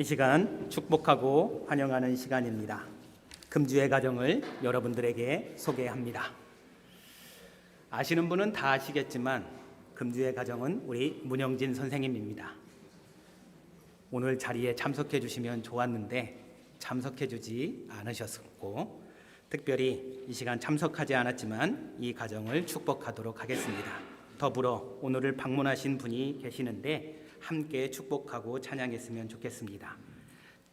시간 축복하고 환영하는 시간입니다. 금주의 가정을 여러분들에게 소개합니다. 아시는 분은 다 아시겠지만 금주의 가정은 우리 문영진 선생님입니다. 오늘 자리에 참석해 주시면 좋았는데 참석해 주지 않으셨고 특별히 이 시간 참석하지 않았지만 이 가정을 축복하도록 하겠습니다. 더불어 오늘을 방문하신 분이 계시는데 함께 축복하고 찬양했으면 좋겠습니다.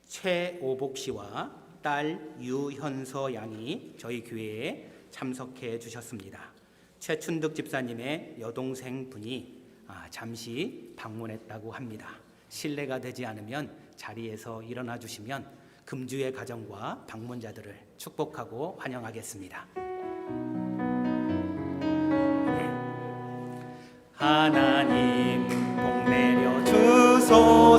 최오복 씨와 딸 유현서 양이 저희 교회에 참석해 주셨습니다. 최춘득 집사님의 여동생 분이 잠시 방문했다고 합니다. 실례가 되지 않으면 자리에서 일어나 주시면 금주의 가정과 방문자들을 축복하고 환영하겠습니다. 하나님 복 내려 주소서.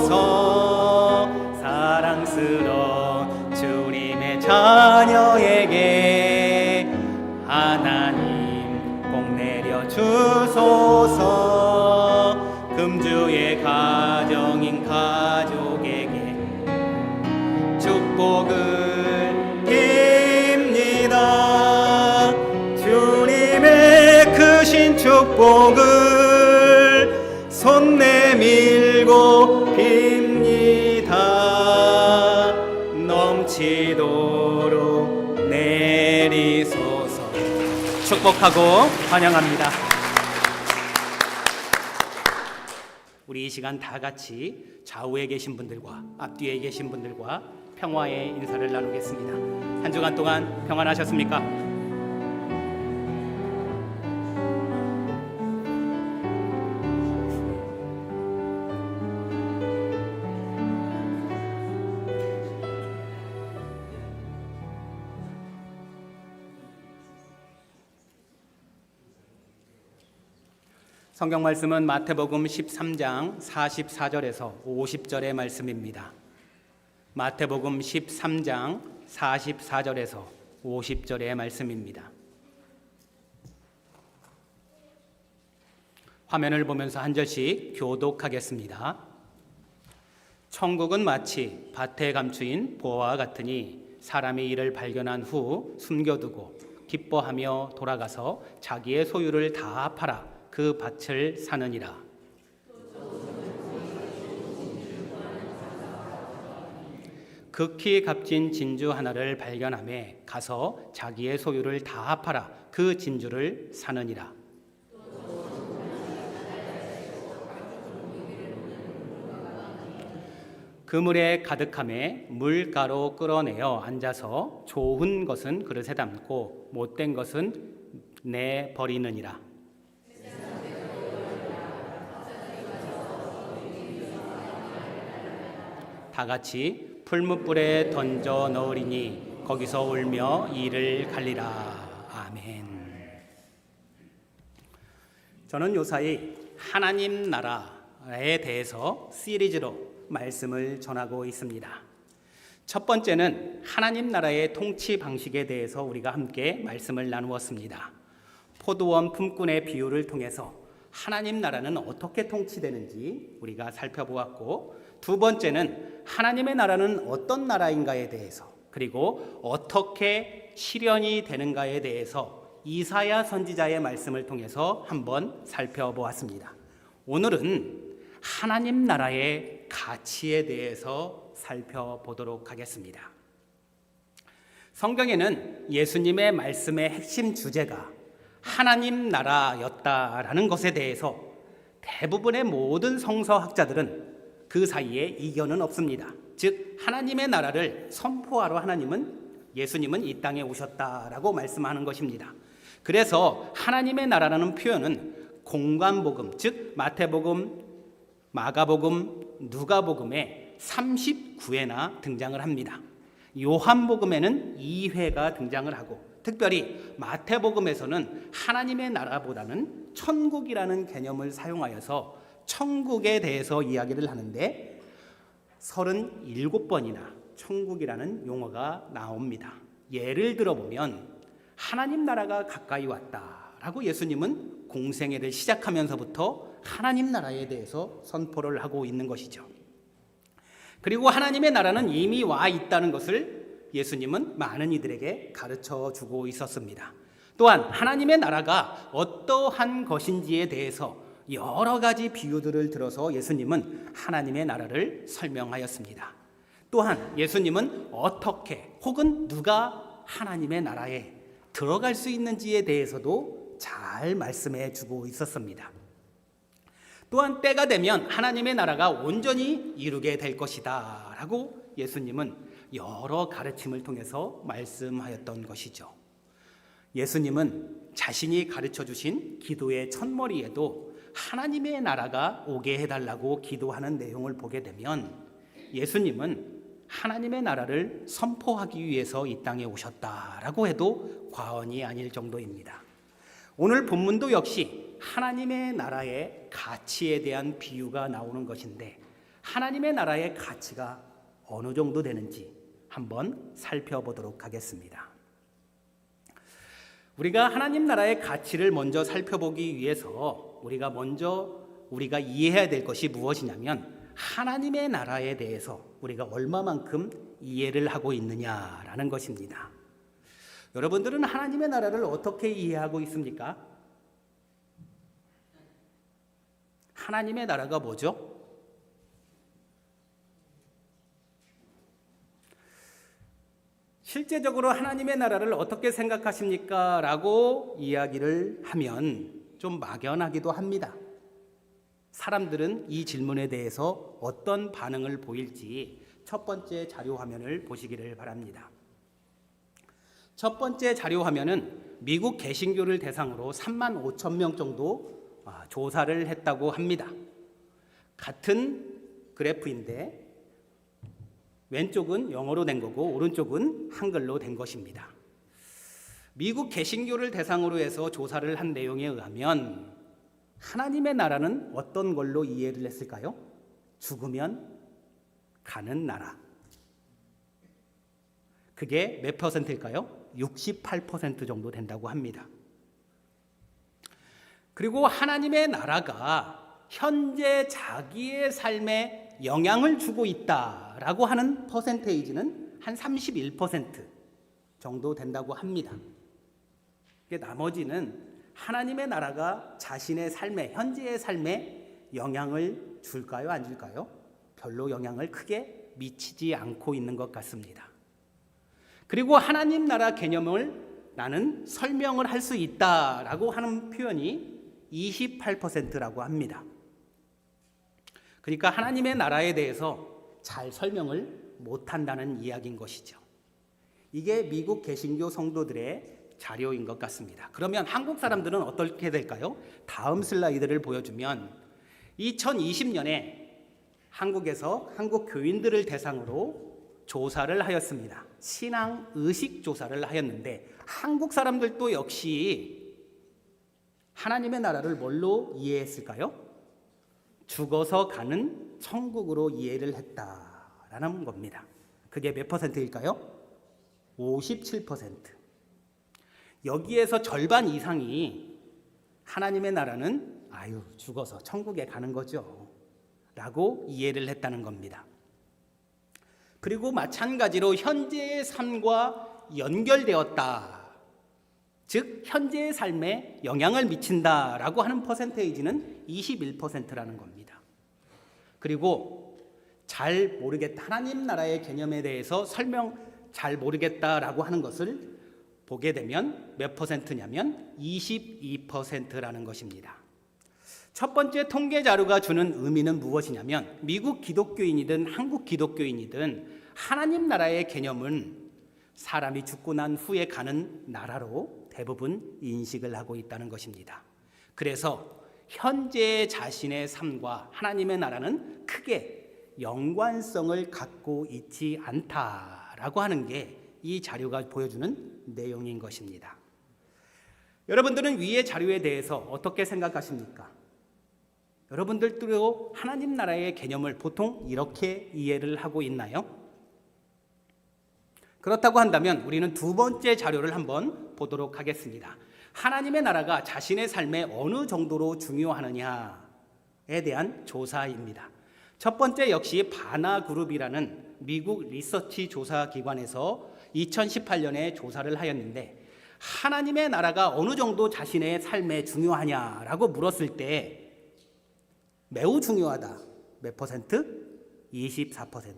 사랑스러운 주님의 자녀에게 하나님 복 내려 주소서. 금주의 가정인 가족에게 축복을 빕니다. 주님의 크신 축복을 손 내밀고 빕니다. 넘치도록 내리소서. 축복하고 환영합니다. 우리 이 시간 다 같이 좌우에 계신 분들과 앞뒤에 계신 분들과 평화의 인사를 나누겠습니다. 한 주간 동안 평안하셨습니까? 성경 말씀은 마태복음 13장 44절에서 50절의 말씀입니다. 마태복음 13장 44절에서 50절의 말씀입니다. 화면을 보면서 한 절씩 교독하겠습니다. 천국은 마치 밭에 감추인 보화와 같으니 사람이 이를 발견한 후 숨겨두고 기뻐하며 돌아가서 자기의 소유를 다 팔아 그 밭을 사느니라. 극히 값진 진주 하나를 발견하매 가서 자기의 소유를 다 팔아 그 진주를 사느니라. 그물에 가득함에 물가로 끌어내어 앉아서 좋은 것은 그릇에 담고 못된 것은 내버리느니라. 다 같이 풀무불에 던져 넣으리니 거기서 울며 이를 갈리라. 아멘. 저는 요사이 하나님 나라에 대해서 시리즈로 말씀을 전하고 있습니다. 첫 번째는 하나님 나라의 통치 방식에 대해서 우리가 함께 말씀을 나누었습니다. 포도원 품꾼의 비유를 통해서 하나님 나라는 어떻게 통치되는지 우리가 살펴보았고, 두 번째는 하나님의 나라는 어떤 나라인가에 대해서, 그리고 어떻게 실현이 되는가에 대해서 이사야 선지자의 말씀을 통해서 한번 살펴보았습니다. 오늘은 하나님 나라의 가치에 대해서 살펴보도록 하겠습니다. 성경에는 예수님의 말씀의 핵심 주제가 하나님 나라였다라는 것에 대해서 대부분의 모든 성서학자들은 그 사이에 이견은 없습니다. 즉 하나님의 나라를 선포하러 예수님은 이 땅에 오셨다라고 말씀하는 것입니다. 그래서 하나님의 나라라는 표현은 공관복음, 즉 마태복음, 마가복음, 누가복음에 39회나 등장을 합니다. 요한복음에는 2회가 등장을 하고, 특별히 마태복음에서는 하나님의 나라보다는 천국이라는 개념을 사용하여서 천국에 대해서 이야기를 하는데 37번이나 천국이라는 용어가 나옵니다. 예를 들어보면 하나님 나라가 가까이 왔다라고 예수님은 공생애를 시작하면서부터 하나님 나라에 대해서 선포를 하고 있는 것이죠. 그리고 하나님의 나라는 이미 와 있다는 것을 예수님은 많은 이들에게 가르쳐 주고 있었습니다. 또한 하나님의 나라가 어떠한 것인지에 대해서 여러 가지 비유들을 들어서 예수님은 하나님의 나라를 설명하였습니다. 또한 예수님은 어떻게 혹은 누가 하나님의 나라에 들어갈 수 있는지에 대해서도 잘 말씀해 주고 있었습니다. 또한 때가 되면 하나님의 나라가 온전히 이루게 될 것이다 라고 예수님은 여러 가르침을 통해서 말씀하였던 것이죠. 예수님은 자신이 가르쳐 주신 기도의 첫머리에도 하나님의 나라가 오게 해달라고 기도하는 내용을 보게 되면 예수님은 하나님의 나라를 선포하기 위해서 이 땅에 오셨다라고 해도 과언이 아닐 정도입니다. 오늘 본문도 역시 하나님의 나라의 가치에 대한 비유가 나오는 것인데 하나님의 나라의 가치가 어느 정도 되는지 한번 살펴보도록 하겠습니다. 우리가 하나님 나라의 가치를 먼저 살펴보기 위해서 우리가 이해해야 될 것이 무엇이냐면 하나님의 나라에 대해서 우리가 얼마만큼 이해를 하고 있느냐라는 것입니다. 여러분들은 하나님의 나라를 어떻게 이해하고 있습니까? 하나님의 나라가 뭐죠? 실제적으로 하나님의 나라를 어떻게 생각하십니까? 라고 이야기를 하면 좀 막연하기도 합니다. 사람들은 이 질문에 대해서 어떤 반응을 보일지 첫 번째 자료 화면을 보시기를 바랍니다. 첫 번째 자료 화면은 미국 개신교를 대상으로 3만 5천 명 정도 조사를 했다고 합니다. 같은 그래프인데 왼쪽은 영어로 된 거고 오른쪽은 한글로 된 것입니다. 미국 개신교를 대상으로 해서 조사를 한 내용에 의하면 하나님의 나라는 어떤 걸로 이해를 했을까요? 죽으면 가는 나라. 그게 몇 퍼센트일까요? 68% 정도 된다고 합니다. 그리고 하나님의 나라가 현재 자기의 삶에 영향을 주고 있다라고 하는 퍼센테이지는 한 31% 정도 된다고 합니다. 나머지는 하나님의 나라가 자신의 삶에, 현재의 삶에 영향을 줄까요? 안 줄까요? 별로 영향을 크게 미치지 않고 있는 것 같습니다. 그리고 하나님 나라 개념을 나는 설명을 할 수 있다라고 하는 표현이 28%라고 합니다. 그러니까 하나님의 나라에 대해서 잘 설명을 못한다는 이야기인 것이죠. 이게 미국 개신교 성도들의 자료인 것 같습니다. 그러면 한국 사람들은 어떻게 될까요? 다음 슬라이드를 보여주면 2020년에 한국에서 한국 교인들을 대상으로 조사를 하였습니다. 신앙 의식 조사를 하였는데 한국 사람들도 역시 하나님의 나라를 뭘로 이해했을까요? 죽어서 가는 천국으로 이해를 했다라는 겁니다. 그게 몇 퍼센트일까요? 57%. 여기에서 절반 이상이 하나님의 나라는 죽어서 천국에 가는 거죠 라고 이해를 했다는 겁니다. 그리고 마찬가지로 현재의 삶과 연결되었다, 즉 현재의 삶에 영향을 미친다라고 하는 퍼센테이지는 21%라는 겁니다. 그리고 잘 모르겠다, 하나님 나라의 개념에 대해서 잘 모르겠다라고 하는 것을 보게 되면 몇 퍼센트냐면 22%라는 것입니다. 첫 번째 통계 자료가 주는 의미는 무엇이냐면 미국 기독교인이든 한국 기독교인이든 하나님 나라의 개념은 사람이 죽고 난 후에 가는 나라로 대부분 인식을 하고 있다는 것입니다. 그래서 현재 자신의 삶과 하나님의 나라는 크게 연관성을 갖고 있지 않다라고 하는 게 이 자료가 보여주는 내용인 것입니다. 여러분들은 위의 자료에 대해서 어떻게 생각하십니까? 여러분들도 하나님 나라의 개념을 보통 이렇게 이해를 하고 있나요? 그렇다고 한다면 우리는 두 번째 자료를 한번 보도록 하겠습니다. 하나님의 나라가 자신의 삶에 어느 정도로 중요하느냐에 대한 조사입니다. 첫 번째 역시 바나그룹이라는 미국 리서치 조사 기관에서 2018년에 조사를 하였는데, 하나님의 나라가 어느 정도 자신의 삶에 중요하냐라고 물었을 때 매우 중요하다. 몇 퍼센트? 24%.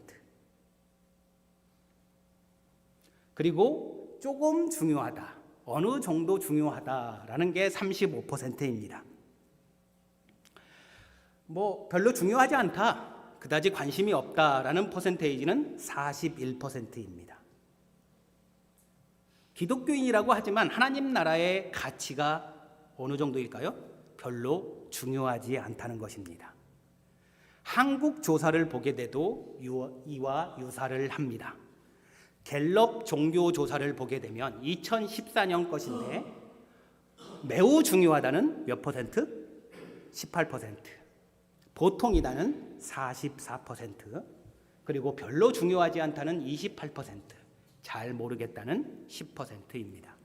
그리고 조금 중요하다. 어느 정도 중요하다라는 게 35%입니다. 별로 중요하지 않다, 그다지 관심이 없다라는 퍼센테이지는 41%입니다. 기독교인이라고 하지만 하나님 나라의 가치가 어느 정도일까요? 별로 중요하지 않다는 것입니다. 한국 조사를 보게 돼도 이와 유사를 합니다. 갤럽 종교 조사를 보게 되면 2014년 것인데 매우 중요하다는 몇 퍼센트? 18%. 보통이다는 44%. 그리고 별로 중요하지 않다는 28%. 잘 모르겠다는 10%입니다.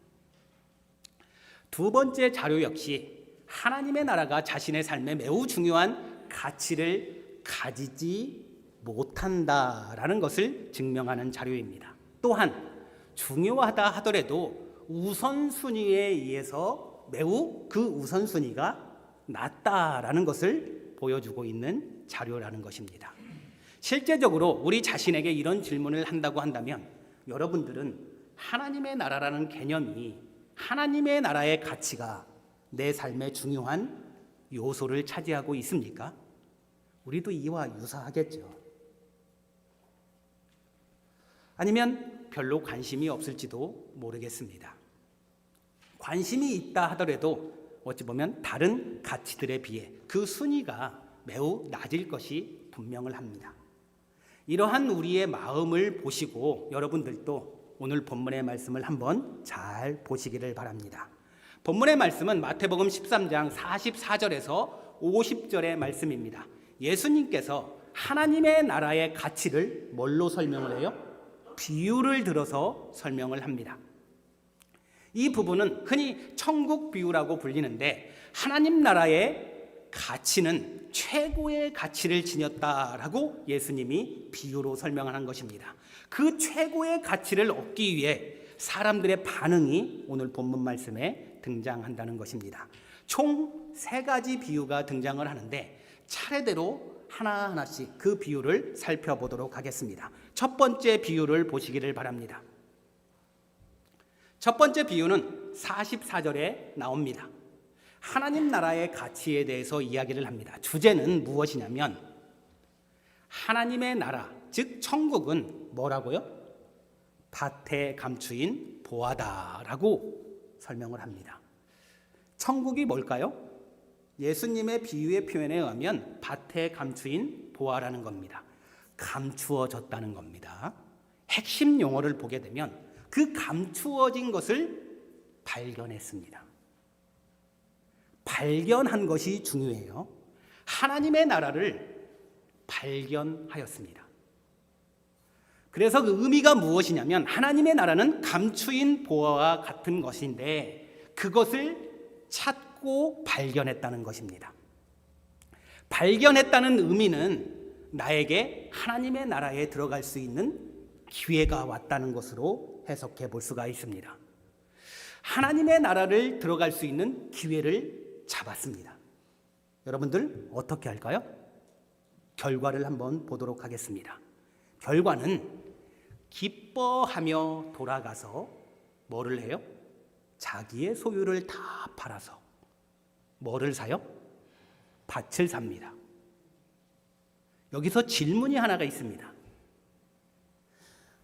두 번째 자료 역시 하나님의 나라가 자신의 삶에 매우 중요한 가치를 가지지 못한다라는 것을 증명하는 자료입니다. 또한 중요하다 하더라도 우선순위에 의해서 매우 그 우선순위가 낮다라는 것을 보여주고 있는 자료라는 것입니다. 실제적으로 우리 자신에게 이런 질문을 한다고 한다면 여러분들은 하나님의 나라라는 개념이, 하나님의 나라의 가치가 내 삶의 중요한 요소를 차지하고 있습니까? 우리도 이와 유사하겠죠. 아니면 별로 관심이 없을지도 모르겠습니다. 관심이 있다 하더라도 어찌 보면 다른 가치들에 비해 그 순위가 매우 낮을 것이 분명을 합니다. 이러한 우리의 마음을 보시고 여러분들도 오늘 본문의 말씀을 한번 잘 보시기를 바랍니다. 본문의 말씀은 마태복음 13장 44절에서 50절의 말씀입니다. 예수님께서 하나님의 나라의 가치를 뭘로 설명을 해요? 비유를 들어서 설명을 합니다. 이 부분은 흔히 천국 비유라고 불리는데, 하나님 나라의 가치는 최고의 가치를 지녔다라고 예수님이 비유로 설명하는 것입니다. 그 최고의 가치를 얻기 위해 사람들의 반응이 오늘 본문 말씀에 등장한다는 것입니다. 총 3가지 비유가 등장을 하는데 차례대로 하나하나씩 그 비유를 살펴보도록 하겠습니다. 첫 번째 비유를 보시기를 바랍니다. 첫 번째 비유는 44절에 나옵니다. 하나님 나라의 가치에 대해서 이야기를 합니다. 주제는 무엇이냐면 하나님의 나라, 즉 천국은 뭐라고요? 밭에 감추인 보화다라고 설명을 합니다. 천국이 뭘까요? 예수님의 비유의 표현에 의하면 밭에 감추인 보화라는 겁니다. 감추어졌다는 겁니다. 핵심 용어를 보게 되면 그 감추어진 것을 발견했습니다. 발견한 것이 중요해요. 하나님의 나라를 발견하였습니다. 그래서 그 의미가 무엇이냐면 하나님의 나라는 감추인 보화와 같은 것인데 그것을 찾고 발견했다는 것입니다. 발견했다는 의미는 나에게 하나님의 나라에 들어갈 수 있는 기회가 왔다는 것으로 해석해 볼 수가 있습니다. 하나님의 나라를 들어갈 수 있는 기회를 잡았습니다. 여러분들 어떻게 할까요? 결과를 한번 보도록 하겠습니다. 결과는 기뻐하며 돌아가서 뭐를 해요? 자기의 소유를 다 팔아서 뭐를 사요? 밭을 삽니다. 여기서 질문이 하나가 있습니다.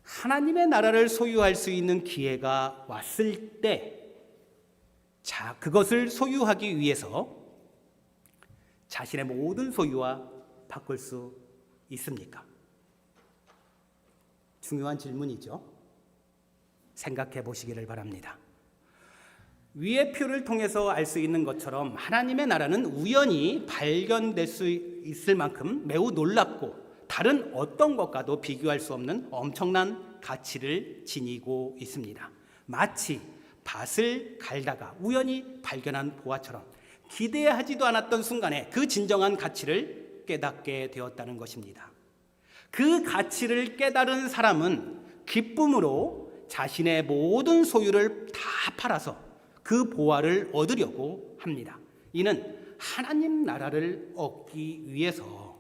하나님의 나라를 소유할 수 있는 기회가 왔을 때 그것을 소유하기 위해서 자신의 모든 소유와 바꿀 수 있습니까? 중요한 질문이죠. 생각해 보시기를 바랍니다. 위의 표를 통해서 알 수 있는 것처럼 하나님의 나라는 우연히 발견될 수 있을 만큼 매우 놀랍고 다른 어떤 것과도 비교할 수 없는 엄청난 가치를 지니고 있습니다. 마치 밭을 갈다가 우연히 발견한 보화처럼 기대하지도 않았던 순간에 그 진정한 가치를 깨닫게 되었다는 것입니다. 그 가치를 깨달은 사람은 기쁨으로 자신의 모든 소유를 다 팔아서 그 보화를 얻으려고 합니다. 이는 하나님 나라를 얻기 위해서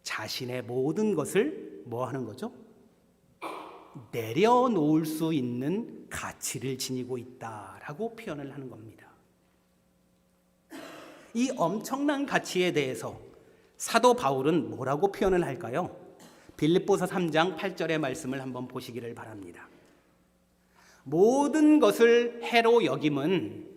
자신의 모든 것을 뭐 하는 거죠? 내려놓을 수 있는 가치를 지니고 있다라고 표현을 하는 겁니다. 이 엄청난 가치에 대해서 사도 바울은 뭐라고 표현을 할까요? 빌립보서 3장 8절의 말씀을 한번 보시기를 바랍니다. 모든 것을 해로 여김은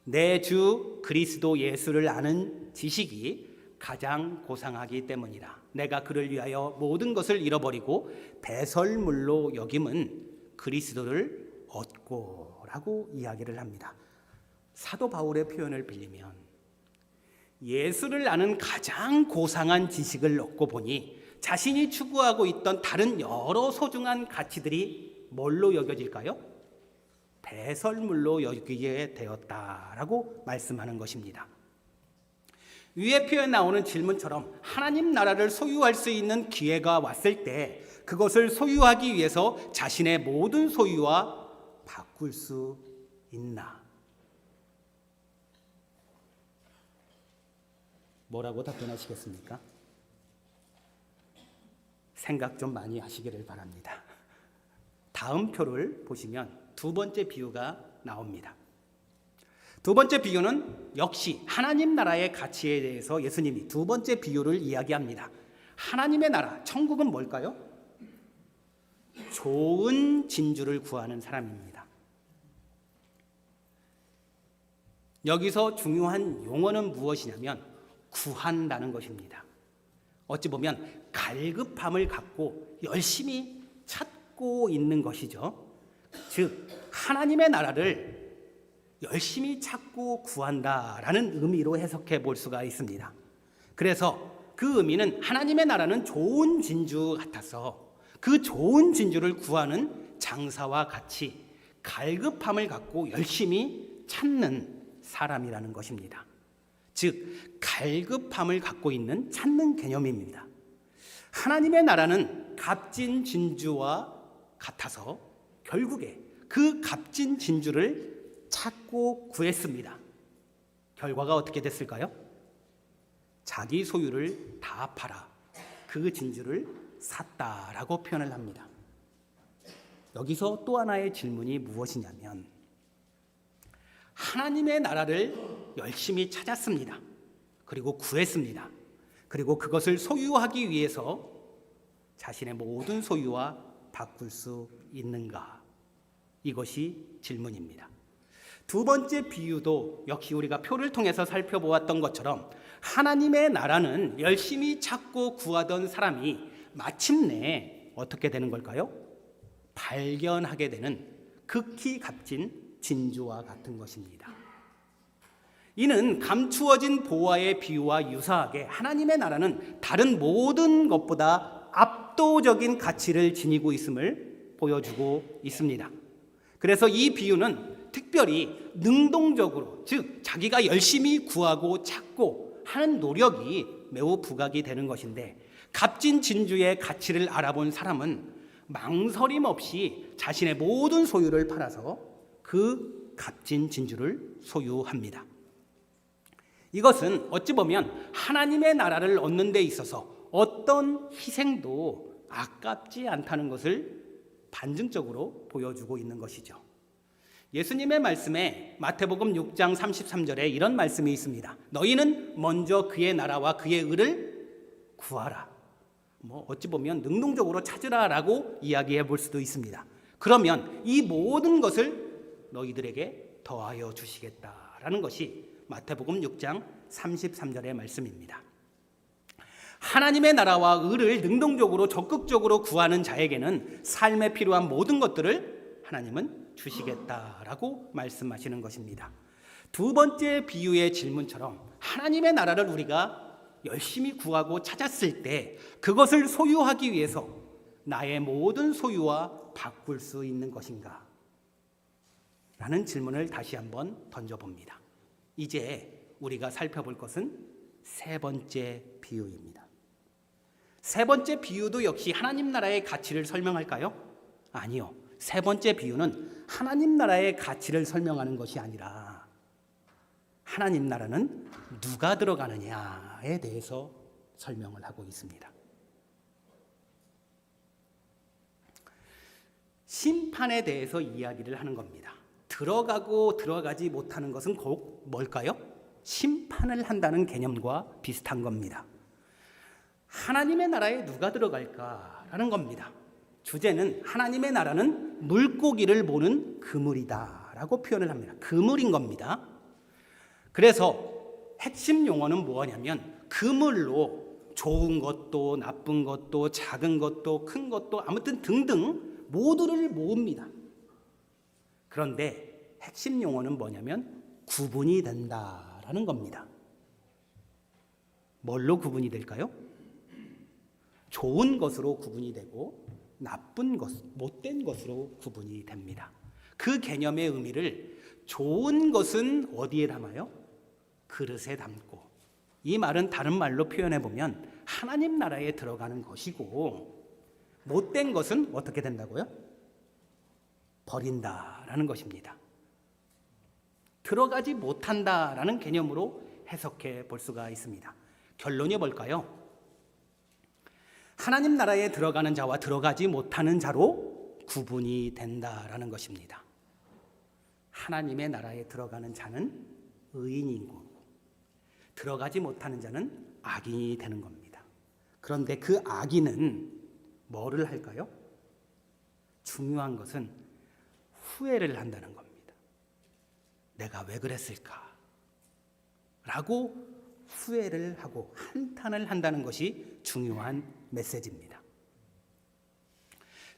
내 주 그리스도 예수를 아는 지식이 가장 고상하기 때문이라. 내가 그를 위하여 모든 것을 잃어버리고 배설물로 여김은 그리스도를 얻고 라고 이야기를 합니다. 사도 바울의 표현을 빌리면 예수를 아는 가장 고상한 지식을 얻고 보니 자신이 추구하고 있던 다른 여러 소중한 가치들이 뭘로 여겨질까요? 배설물로 여기게 되었다라고 말씀하는 것입니다. 위에 표현에 나오는 질문처럼 하나님 나라를 소유할 수 있는 기회가 왔을 때 그것을 소유하기 위해서 자신의 모든 소유와 바꿀 수 있나? 뭐라고 답변하시겠습니까? 생각 좀 많이 하시기를 바랍니다. 다음 표를 보시면 두 번째 비유가 나옵니다. 두 번째 비유는 역시 하나님 나라의 가치에 대해서 예수님이 두 번째 비유를 이야기합니다. 하나님의 나라, 천국은 뭘까요? 좋은 진주를 구하는 사람입니다. 여기서 중요한 용어는 무엇이냐면 구한다는 것입니다. 어찌 보면 갈급함을 갖고 열심히 찾고 있는 것이죠. 즉 하나님의 나라를 열심히 찾고 구한다라는 의미로 해석해 볼 수가 있습니다. 그래서 그 의미는 하나님의 나라는 좋은 진주 같아서 그 좋은 진주를 구하는 장사와 같이 갈급함을 갖고 열심히 찾는 사람이라는 것입니다. 즉 갈급함을 갖고 있는 찾는 개념입니다. 하나님의 나라는 값진 진주와 같아서 결국에 그 값진 진주를 찾고 구했습니다. 결과가 어떻게 됐을까요? 자기 소유를 다 팔아 그 진주를 샀다라고 표현을 합니다. 여기서 또 하나의 질문이 무엇이냐면 하나님의 나라를 열심히 찾았습니다. 그리고 구했습니다. 그리고 그것을 소유하기 위해서 자신의 모든 소유와 바꿀 수 있는가? 이것이 질문입니다. 두 번째 비유도 역시 우리가 표를 통해서 살펴보았던 것처럼 하나님의 나라는 열심히 찾고 구하던 사람이 마침내 어떻게 되는 걸까요? 발견하게 되는 극히 값진 진주와 같은 것입니다. 이는 감추어진 보화의 비유와 유사하게 하나님의 나라는 다른 모든 것보다 압도적인 가치를 지니고 있음을 보여주고 있습니다. 그래서 이 비유는 특별히 능동적으로, 즉 자기가 열심히 구하고 찾고 하는 노력이 매우 부각이 되는 것인데 값진 진주의 가치를 알아본 사람은 망설임 없이 자신의 모든 소유를 팔아서 그 값진 진주를 소유합니다. 이것은 어찌 보면 하나님의 나라를 얻는 데 있어서 어떤 희생도 아깝지 않다는 것을 반증적으로 보여주고 있는 것이죠. 예수님의 말씀에 마태복음 6장 33절에 이런 말씀이 있습니다. 너희는 먼저 그의 나라와 그의 의를 구하라. 어찌 보면 능동적으로 찾으라라고 이야기해 볼 수도 있습니다. 그러면 이 모든 것을 너희들에게 더하여 주시겠다라는 것이 마태복음 6장 33절의 말씀입니다. 하나님의 나라와 의를 능동적으로 적극적으로 구하는 자에게는 삶에 필요한 모든 것들을 하나님은 주시겠다라고 말씀하시는 것입니다. 두 번째 비유의 질문처럼 하나님의 나라를 우리가 열심히 구하고 찾았을 때 그것을 소유하기 위해서 나의 모든 소유와 바꿀 수 있는 것인가? 라는 질문을 다시 한번 던져봅니다. 이제 우리가 살펴볼 것은 세 번째 비유입니다. 세 번째 비유도 역시 하나님 나라의 가치를 설명할까요? 아니요. 세 번째 비유는 하나님 나라의 가치를 설명하는 것이 아니라 하나님 나라는 누가 들어가느냐에 대해서 설명을 하고 있습니다. 심판에 대해서 이야기를 하는 겁니다. 들어가고 들어가지 못하는 것은 곧 뭘까요? 심판을 한다는 개념과 비슷한 겁니다. 하나님의 나라에 누가 들어갈까라는 겁니다. 주제는 하나님의 나라는 물고기를 보는 그물이다라고 표현을 합니다. 그물인 겁니다. 그래서 핵심 용어는 뭐냐면 그물로 좋은 것도 나쁜 것도 작은 것도 큰 것도 아무튼 등등 모두를 모읍니다. 그런데 핵심 용어는 뭐냐면 구분이 된다라는 겁니다. 뭘로 구분이 될까요? 좋은 것으로 구분이 되고 나쁜 것, 못된 것으로 구분이 됩니다. 그 개념의 의미를 좋은 것은 어디에 담아요? 그릇에 담고. 이 말은 다른 말로 표현해 보면 하나님 나라에 들어가는 것이고 못된 것은 어떻게 된다고요? 버린다라는 것입니다. 들어가지 못한다라는 개념으로 해석해 볼 수가 있습니다. 결론이 뭘까요? 하나님 나라에 들어가는 자와 들어가지 못하는 자로 구분이 된다라는 것입니다. 하나님의 나라에 들어가는 자는 의인인 거고 들어가지 못하는 자는 악인이 되는 겁니다. 그런데 그 악인은 뭐를 할까요? 중요한 것은 후회를 한다는 겁니다. 내가 왜 그랬을까? 라고 후회를 하고 한탄을 한다는 것이 중요한 메시지입니다.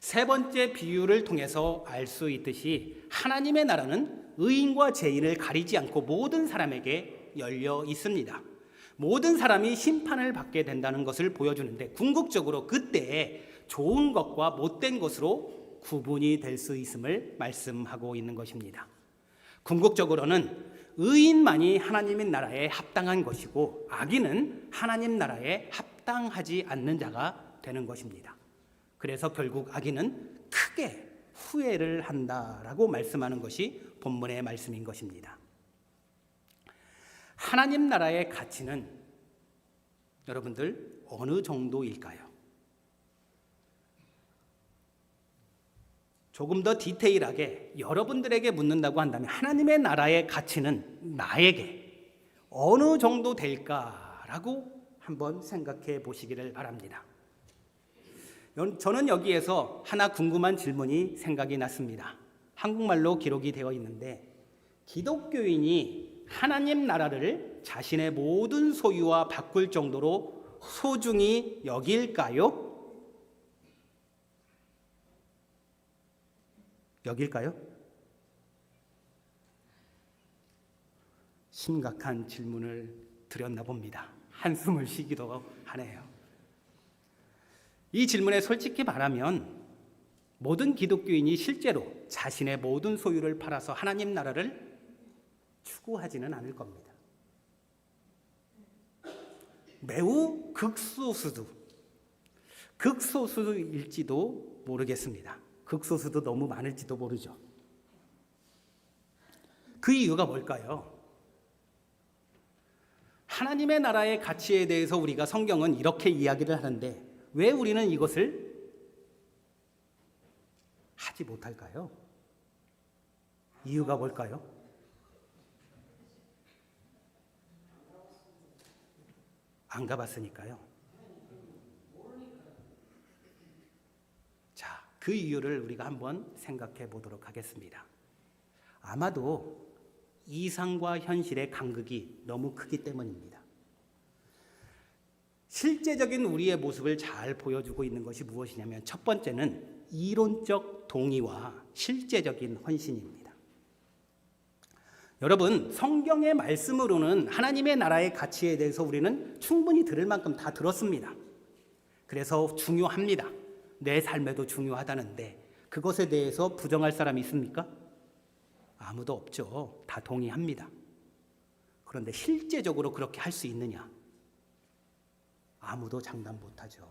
세 번째 비유를 통해서 알 수 있듯이 하나님의 나라는 의인과 죄인을 가리지 않고 모든 사람에게 열려 있습니다. 모든 사람이 심판을 받게 된다는 것을 보여주는데 궁극적으로 그때 좋은 것과 못된 것으로 구분이 될 수 있음을 말씀하고 있는 것입니다. 궁극적으로는 의인만이 하나님의 나라에 합당한 것이고 악인은 하나님 나라에 합당하지 않는 자가 되는 것입니다. 그래서 결국 악인은 크게 후회를 한다라고 말씀하는 것이 본문의 말씀인 것입니다. 하나님 나라의 가치는 여러분들 어느 정도일까요? 조금 더 디테일하게 여러분들에게 묻는다고 한다면 하나님의 나라의 가치는 나에게 어느 정도 될까라고 한번 생각해 보시기를 바랍니다. 저는 여기에서 하나 궁금한 질문이 생각이 났습니다. 한국말로 기록이 되어 있는데 기독교인이 하나님 나라를 자신의 모든 소유와 바꿀 정도로 소중히 여길까요? 여길까요? 심각한 질문을 드렸나 봅니다. 한숨을 쉬기도 하네요. 이 질문에 솔직히 말하면 모든 기독교인이 실제로 자신의 모든 소유를 팔아서 하나님 나라를 추구하지는 않을 겁니다. 매우 극소수일지도 모르겠습니다. 극소수도 너무 많을지도 모르죠. 그 이유가 뭘까요? 하나님의 나라의 가치에 대해서 우리가 성경은 이렇게 이야기를 하는데 왜 우리는 이것을 하지 못할까요? 이유가 뭘까요? 안 가봤으니까요. 자, 그 이유를 우리가 한번 생각해 보도록 하겠습니다. 아마도 이상과 현실의 간극이 너무 크기 때문입니다. 실제적인 우리의 모습을 잘 보여주고 있는 것이 무엇이냐면 첫 번째는 이론적 동의와 실제적인 헌신입니다. 여러분, 성경의 말씀으로는 하나님의 나라의 가치에 대해서 우리는 충분히 들을 만큼 다 들었습니다. 그래서 중요합니다. 내 삶에도 중요하다는데 그것에 대해서 부정할 사람이 있습니까? 아무도 없죠. 다 동의합니다. 그런데 실제적으로 그렇게 할 수 있느냐? 아무도 장담 못하죠.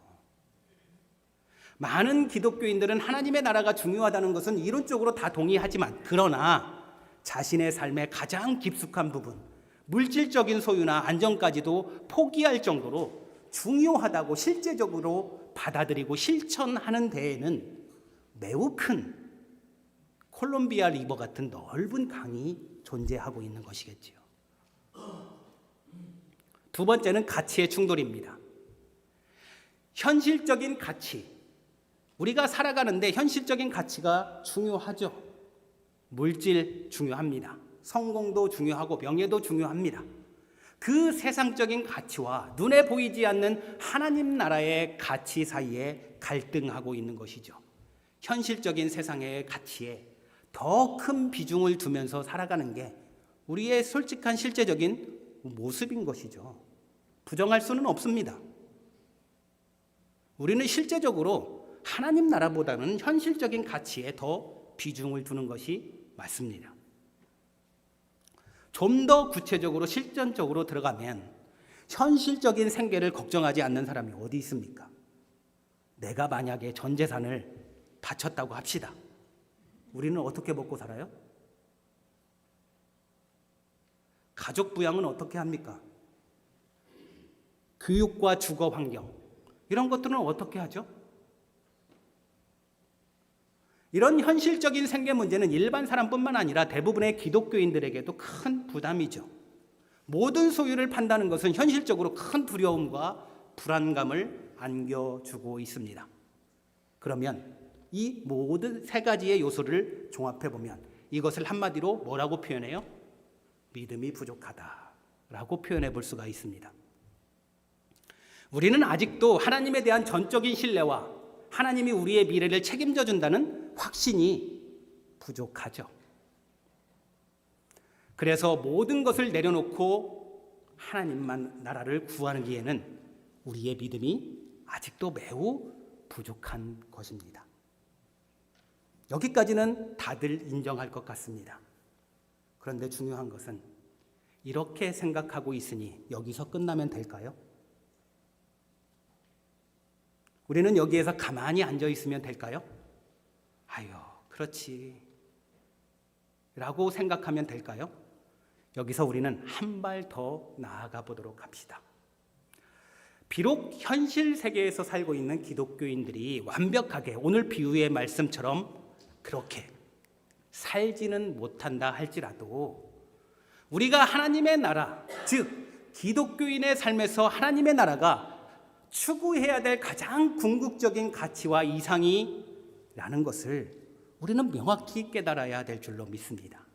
많은 기독교인들은 하나님의 나라가 중요하다는 것은 이론적으로 다 동의하지만, 그러나 자신의 삶의 가장 깊숙한 부분, 물질적인 소유나 안정까지도 포기할 정도로 중요하다고 실제적으로 받아들이고 실천하는 데에는 매우 큰 콜롬비아 리버 같은 넓은 강이 존재하고 있는 것이겠지요. 두 번째는 가치의 충돌입니다. 현실적인 가치, 우리가 살아가는데 현실적인 가치가 중요하죠. 물질 중요합니다. 성공도 중요하고 명예도 중요합니다. 그 세상적인 가치와 눈에 보이지 않는 하나님 나라의 가치 사이에 갈등하고 있는 것이죠. 현실적인 세상의 가치에 더 큰 비중을 두면서 살아가는 게 우리의 솔직한 실제적인 모습인 것이죠. 부정할 수는 없습니다. 우리는 실제적으로 하나님 나라보다는 현실적인 가치에 더 비중을 두는 것이 맞습니다. 좀 더 구체적으로 실전적으로 들어가면 현실적인 생계를 걱정하지 않는 사람이 어디 있습니까? 내가 만약에 전 재산을 바쳤다고 합시다. 우리는 어떻게 먹고 살아요? 가족 부양은 어떻게 합니까? 교육과 주거 환경, 이런 것들은 어떻게 하죠? 이런 현실적인 생계 문제는 일반 사람뿐만 아니라 대부분의 기독교인들에게도 큰 부담이죠. 모든 소유를 판다는 것은 현실적으로 큰 두려움과 불안감을 안겨주고 있습니다. 그러면 이 모든 세 가지의 요소를 종합해보면 이것을 한마디로 뭐라고 표현해요? 믿음이 부족하다라고 표현해 볼 수가 있습니다. 우리는 아직도 하나님에 대한 전적인 신뢰와 하나님이 우리의 미래를 책임져 준다는 확신이 부족하죠. 그래서 모든 것을 내려놓고 하나님만 나라를 구하기에는 우리의 믿음이 아직도 매우 부족한 것입니다. 여기까지는 다들 인정할 것 같습니다. 그런데 중요한 것은 이렇게 생각하고 있으니 여기서 끝나면 될까요? 우리는 여기에서 가만히 앉아 있으면 될까요? 아유, 그렇지 라고 생각하면 될까요? 여기서 우리는 한 발 더 나아가 보도록 합시다. 비록 현실 세계에서 살고 있는 기독교인들이 완벽하게 오늘 비유의 말씀처럼 그렇게 살지는 못한다 할지라도 우리가 하나님의 나라, 즉 기독교인의 삶에서 하나님의 나라가 추구해야 될 가장 궁극적인 가치와 이상이라는 것을 우리는 명확히 깨달아야 될 줄로 믿습니다.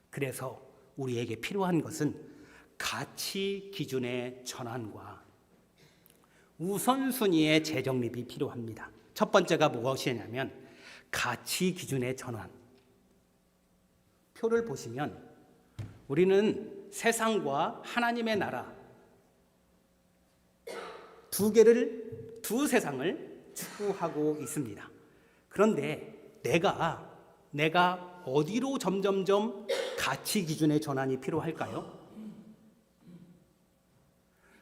그래서 우리에게 필요한 것은 가치 기준의 전환과 우선순위의 재정립이 필요합니다. 첫 번째가 무엇이냐면 가치 기준의 전환. 표를 보시면 우리는 세상과 하나님의 나라 두 세상을 추구하고 있습니다. 그런데 내가 어디로 점점점 가치 기준의 전환이 필요할까요?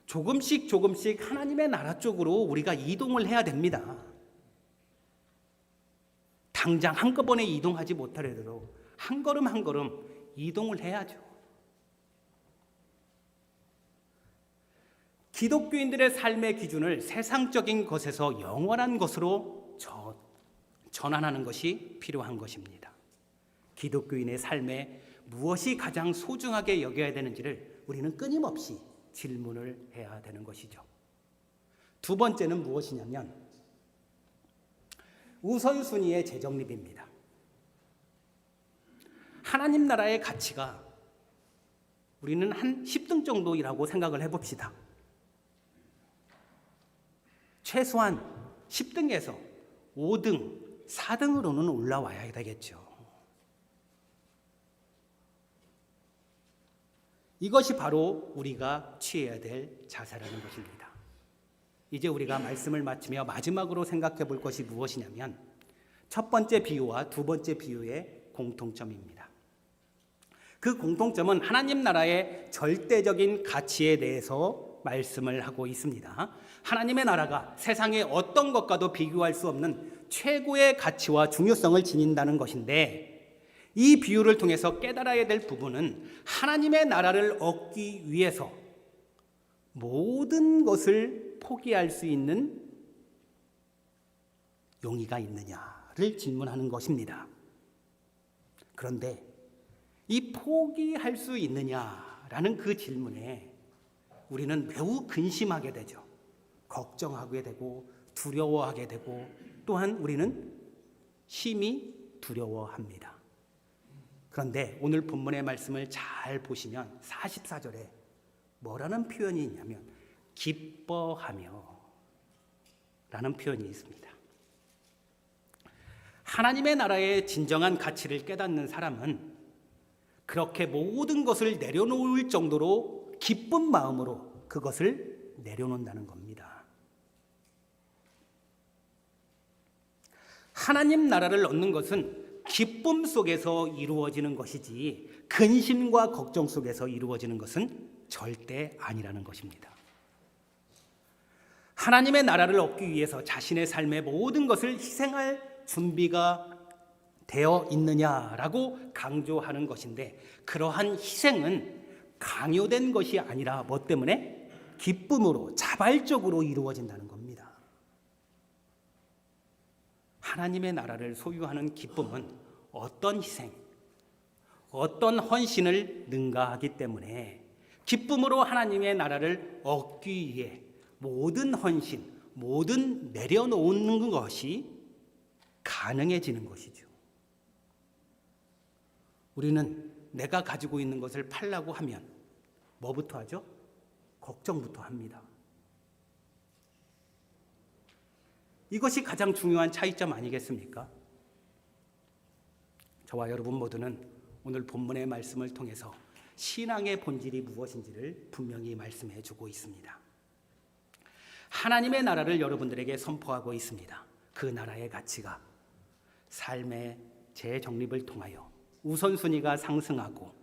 조금씩 하나님의 나라 쪽으로 우리가 이동을 해야 됩니다. 당장 한꺼번에 이동하지 못하더라도 한 걸음 한 걸음 이동을 해야죠. 기독교인들의 삶의 기준을 세상적인 것에서 영원한 것으로 전환하는 것이 필요한 것입니다. 기독교인의 삶에 무엇이 가장 소중하게 여겨야 되는지를 우리는 끊임없이 질문을 해야 되는 것이죠. 두 번째는 무엇이냐면 우선순위의 재정립입니다. 하나님 나라의 가치가 우리는 한 10등 정도이라고 생각을 해봅시다. 최소한 10등에서 5등, 4등으로는 올라와야 되겠죠. 이것이 바로 우리가 취해야 될 자세라는 것입니다. 이제 우리가 말씀을 마치며 마지막으로 생각해 볼 것이 무엇이냐면 첫 번째 비유와 두 번째 비유의 공통점입니다. 그 공통점은 하나님 나라의 절대적인 가치에 대해서 말씀을 하고 있습니다. 하나님의 나라가 세상의 어떤 것과도 비교할 수 없는 최고의 가치와 중요성을 지닌다는 것인데, 이 비유를 통해서 깨달아야 될 부분은 하나님의 나라를 얻기 위해서 모든 것을 포기할 수 있는 용의가 있느냐를 질문하는 것입니다. 그런데 이 포기할 수 있느냐라는 그 질문에 우리는 매우 근심하게 되죠. 걱정하게 되고 두려워하게 되고, 또한 우리는 심히 두려워합니다. 그런데 오늘 본문의 말씀을 잘 보시면 44절에 뭐라는 표현이 있냐면 기뻐하며 라는 표현이 있습니다. 하나님의 나라의 진정한 가치를 깨닫는 사람은 그렇게 모든 것을 내려놓을 정도로 기쁜 마음으로 그것을 내려놓는다는 겁니다. 하나님 나라를 얻는 것은 기쁨 속에서 이루어지는 것이지 근심과 걱정 속에서 이루어지는 것은 절대 아니라는 것입니다. 하나님의 나라를 얻기 위해서 자신의 삶의 모든 것을 희생할 준비가 되어 있느냐라고 강조하는 것인데, 그러한 희생은 강요된 것이 아니라 뭐 때문에? 기쁨으로, 자발적으로 이루어진다는 겁니다. 하나님의 나라를 소유하는 기쁨은 어떤 희생, 어떤 헌신을 능가하기 때문에 기쁨으로 하나님의 나라를 얻기 위해 모든 헌신, 모든 내려놓는 것이 가능해지는 것이죠. 우리는 내가 가지고 있는 것을 팔라고 하면 뭐부터 하죠? 걱정부터 합니다. 이것이 가장 중요한 차이점 아니겠습니까? 저와 여러분 모두는 오늘 본문의 말씀을 통해서 신앙의 본질이 무엇인지를 분명히 말씀해 주고 있습니다. 하나님의 나라를 여러분들에게 선포하고 있습니다. 그 나라의 가치가 삶의 재정립을 통하여 우선순위가 상승하고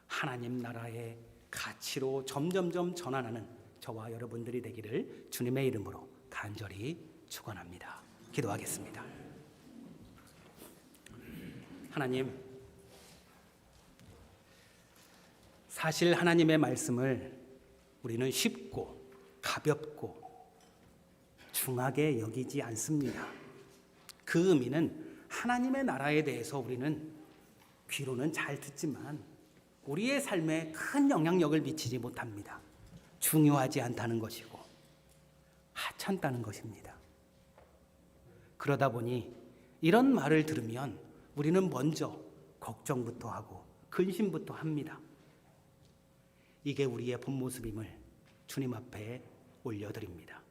하나님 나라의 가치로 점점점 전환하는 저와 여러분들이 되기를 주님의 이름으로 간절히 축원합니다. 기도하겠습니다. 하나님, 사실 하나님의 말씀을 우리는 쉽고 가볍고 중하게 여기지 않습니다. 그 의미는 하나님의 나라에 대해서 우리는 귀로는 잘 듣지만 우리의 삶에 큰 영향력을 미치지 못합니다. 중요하지 않다는 것이고 하찮다는 것입니다. 그러다 보니 이런 말을 들으면 우리는 먼저 걱정부터 하고 근심부터 합니다. 이게 우리의 본 모습임을 주님 앞에 올려드립니다.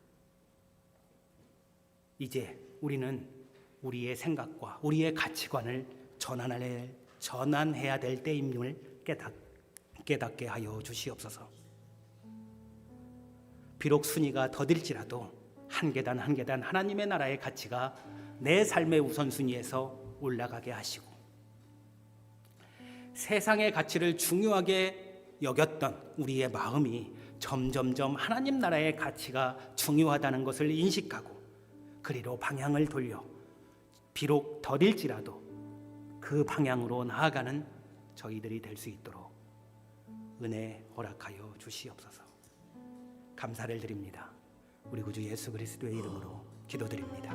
이제 우리는 우리의 생각과 우리의 가치관을 전환해야 될 때임을 깨닫게 하여 주시옵소서. 비록 순위가 더딜지라도 한 계단 한 계단 하나님의 나라의 가치가 내 삶의 우선순위에서 올라가게 하시고, 세상의 가치를 중요하게 여겼던 우리의 마음이 점점점 하나님 나라의 가치가 중요하다는 것을 인식하고 그리로 방향을 돌려 비록 더딜지라도 그 방향으로 나아가는 저희들이 될 수 있도록 은혜 허락하여 주시옵소서. 감사를 드립니다. 우리 구주 예수 그리스도의 이름으로 기도드립니다.